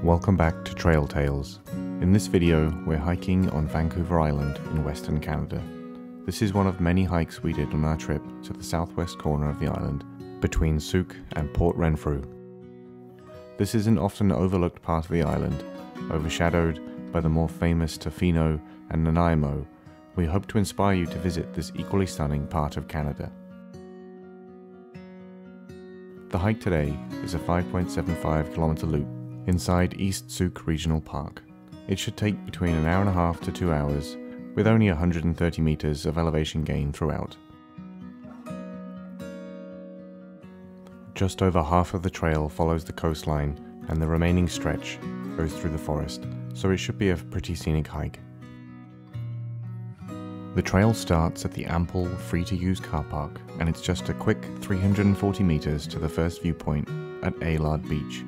Welcome back to Trail Tales. In this video, we're hiking on Vancouver Island in Western Canada. This is one of many hikes we did on our trip to the southwest corner of the island, between Sooke and Port Renfrew. This is an often overlooked part of the island, overshadowed by the more famous Tofino and Nanaimo. We hope to inspire you to visit this equally stunning part of Canada. The hike today is a 5.75 kilometer loop inside East Sooke Regional Park. It should take between an hour and a half to 2 hours, with only 130 meters of elevation gain throughout. Just over half of the trail follows the coastline, and the remaining stretch goes through the forest, so it should be a pretty scenic hike. The trail starts at the ample, free-to-use car park, and it's just a quick 340 meters to the first viewpoint at Aylard Beach.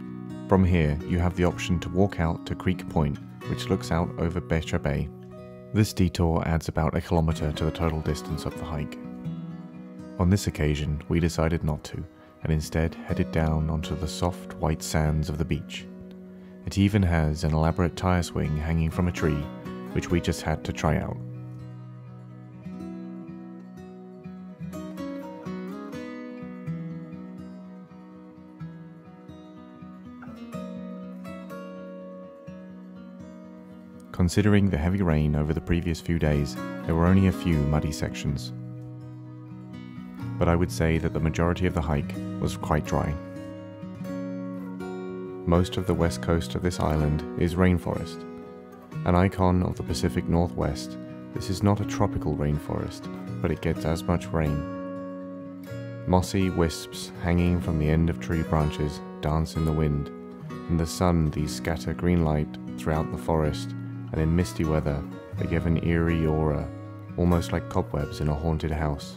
From here, you have the option to walk out to Creek Point, which looks out over Beechy Bay. This detour adds about a kilometer to the total distance of the hike. On this occasion, we decided not to, and instead headed down onto the soft white sands of the beach. It even has an elaborate tire swing hanging from a tree, which we just had to try out. Considering the heavy rain over the previous few days, there were only a few muddy sections. But I would say that the majority of the hike was quite dry. Most of the west coast of this island is rainforest. An icon of the Pacific Northwest, this is not a tropical rainforest, but it gets as much rain. Mossy wisps hanging from the end of tree branches dance in the wind. In the sun, these scatter green light throughout the forest, and in misty weather, they give an eerie aura, almost like cobwebs in a haunted house.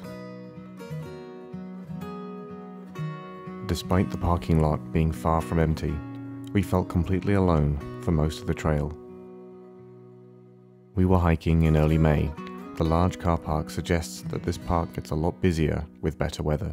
Despite the parking lot being far from empty, we felt completely alone for most of the trail. We were hiking in early May. The large car park suggests that this park gets a lot busier with better weather.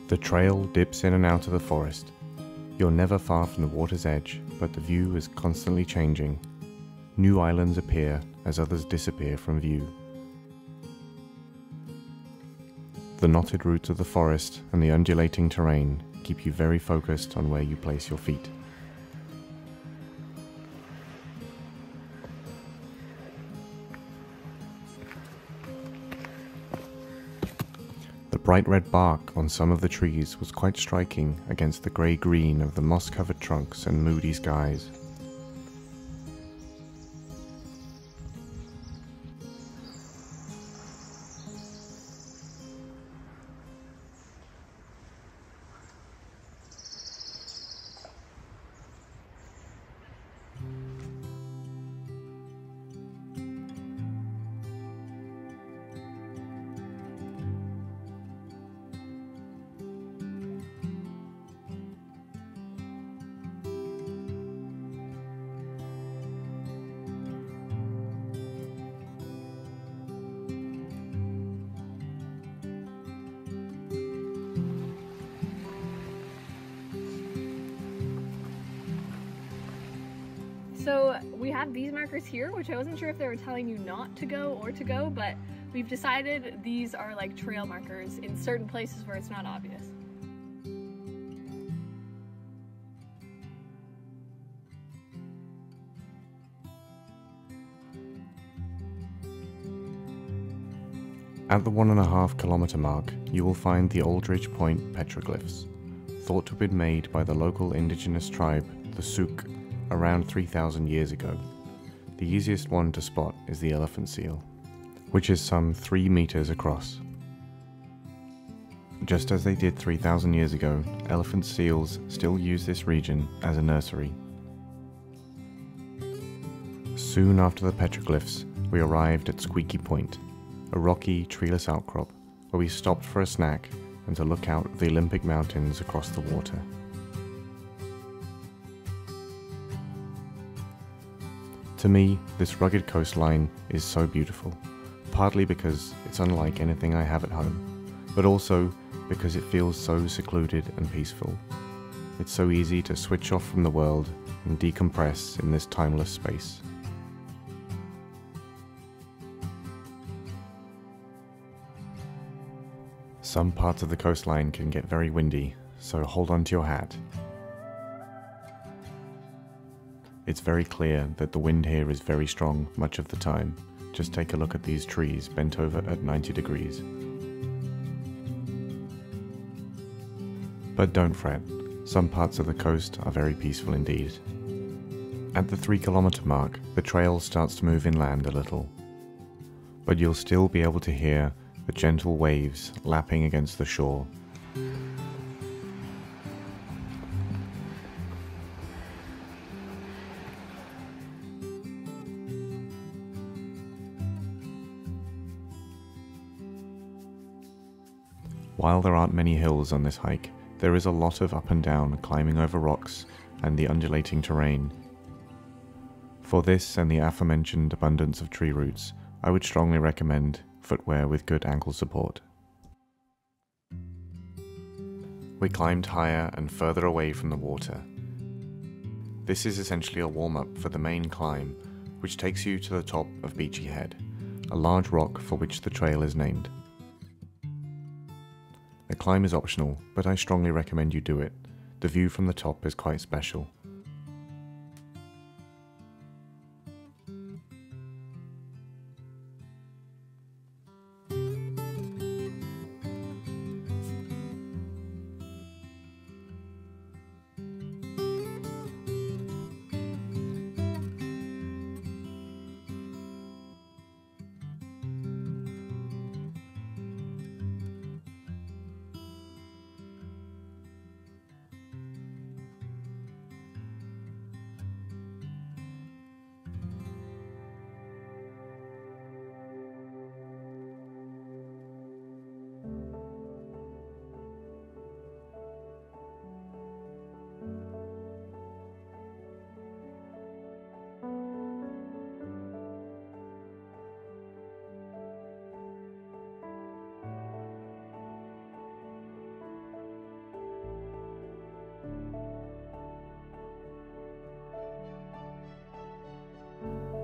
The trail dips in and out of the forest. You're never far from the water's edge, but the view is constantly changing. New islands appear as others disappear from view. The knotted roots of the forest and the undulating terrain keep you very focused on where you place your feet. The bright red bark on some of the trees was quite striking against the grey-green of the moss-covered trunks and moody skies. So we have these markers here, which I wasn't sure if they were telling you not to go or to go, but we've decided these are like trail markers in certain places where it's not obvious. At the 1.5 kilometer mark, you will find the Aldridge Point Petroglyphs, thought to have been made by the local indigenous tribe, the Sooke, around 3,000 years ago. The easiest one to spot is the elephant seal, which is some 3 meters across. Just as they did 3,000 years ago, elephant seals still use this region as a nursery. Soon after the petroglyphs, we arrived at Squeaky Point, a rocky, treeless outcrop where we stopped for a snack and to look out at the Olympic Mountains across the water. To me, this rugged coastline is so beautiful, partly because it's unlike anything I have at home, but also because it feels so secluded and peaceful. It's so easy to switch off from the world and decompress in this timeless space. Some parts of the coastline can get very windy, so hold on to your hat. It's very clear that the wind here is very strong much of the time. Just take a look at these trees bent over at 90 degrees. But don't fret, some parts of the coast are very peaceful indeed. At the 3-kilometer mark, the trail starts to move inland a little, but you'll still be able to hear the gentle waves lapping against the shore. While there aren't many hills on this hike, there is a lot of up and down climbing over rocks and the undulating terrain. For this and the aforementioned abundance of tree roots, I would strongly recommend footwear with good ankle support. We climbed higher and further away from the water. This is essentially a warm-up for the main climb, which takes you to the top of Beechy Head, a large rock for which the trail is named. The climb is optional, but I strongly recommend you do it. The view from the top is quite special.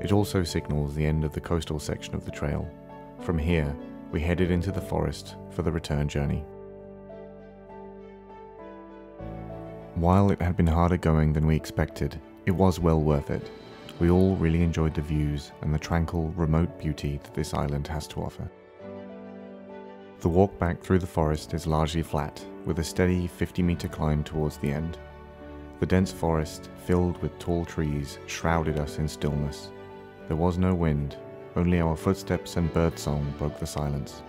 It also signals the end of the coastal section of the trail. From here, we headed into the forest for the return journey. While it had been harder going than we expected, it was well worth it. We all really enjoyed the views and the tranquil, remote beauty that this island has to offer. The walk back through the forest is largely flat, with a steady 50-meter climb towards the end. The dense forest, filled with tall trees, shrouded us in stillness. There was no wind, only our footsteps and birdsong broke the silence.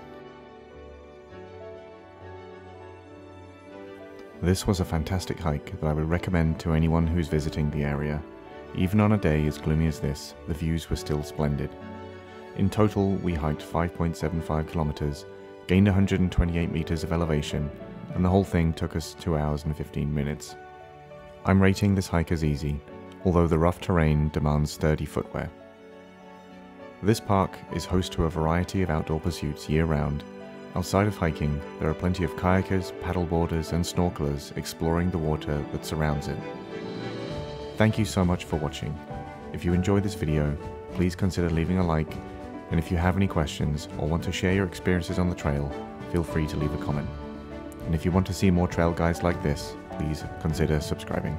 This was a fantastic hike that I would recommend to anyone who's visiting the area. Even on a day as gloomy as this, the views were still splendid. In total, we hiked 5.75 kilometers, gained 128 meters of elevation, and the whole thing took us 2 hours and 15 minutes. I'm rating this hike as easy, although the rough terrain demands sturdy footwear. This park is host to a variety of outdoor pursuits year-round. Outside of hiking, there are plenty of kayakers, paddleboarders, and snorkelers exploring the water that surrounds it. Thank you so much for watching. If you enjoyed this video, please consider leaving a like, and if you have any questions or want to share your experiences on the trail, feel free to leave a comment. And if you want to see more trail guides like this, please consider subscribing.